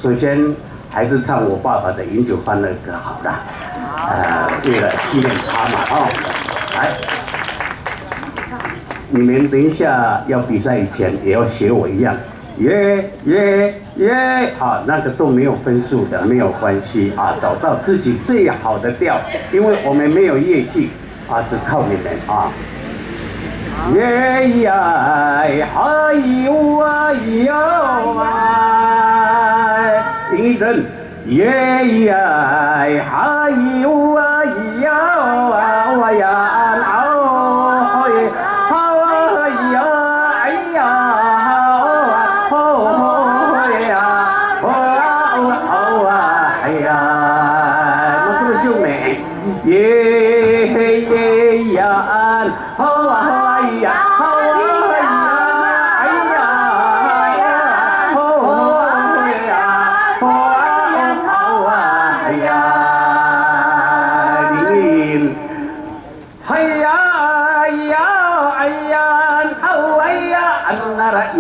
首先还是唱我爸爸的《饮酒欢乐歌》好了，为了纪念他嘛，来，你们等一下要比赛以前也要学我一样，耶耶耶，好，那个都没有分数的，没有关系啊，找到自己最好的调，因为我们没有乐器啊，只靠你们啊。耶呀，嗨哟啊哟啊，一人。耶呀，嗨哟啊哟啊，我呀哦嘿，好呀哎呀，哦嘿呀，哦啊哎呀，我这么秀美，耶耶呀，好啊哎呀，好啊。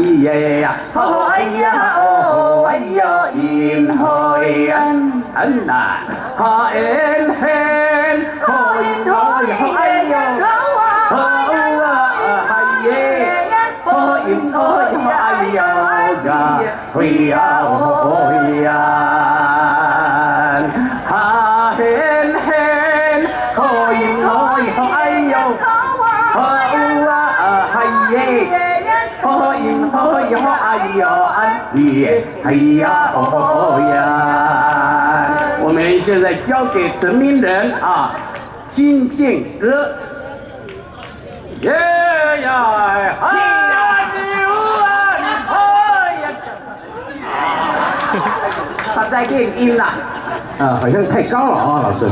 Iya, oh iya, oh iya, in hoyan, anna, haen hen, hoin hoy, hoyo, hoa, haye, hoin hoy, hoyo, ga, hoya, hoyan, haen hen, hoin hoy, hoyo, hoa, haye.我们现在交给陈明仁啊，金剑歌。耶呀，哎呀，他在练音啦，好像太高了啊，老师。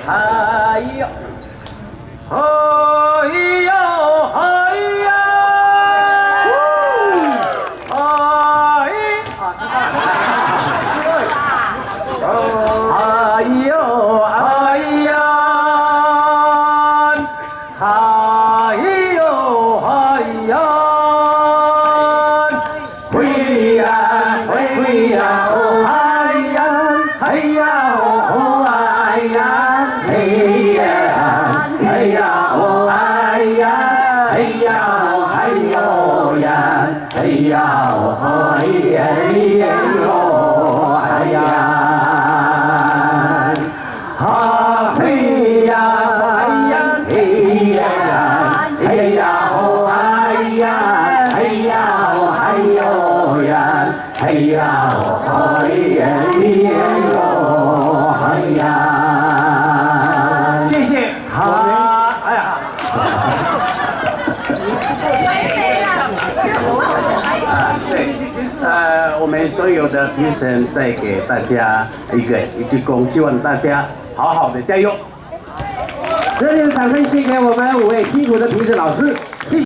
哎呦，哎呦，哎呀！哎呦哎呀，哎呦哎呀，嘿呀嘿呀哦哎呀，嘿呀哦哎呀，嘿呀嘿呀哦哎呀，嘿呀哦哎呦呀，嘿呀哦哎呀哦哎呀。哎呀，哎呀，哎呀！谢谢。好，哎呀，对，我们所有的评审再给大家一鞠躬，希望大家好好的加油。热烈的掌声献给我们5位辛苦的评审老师。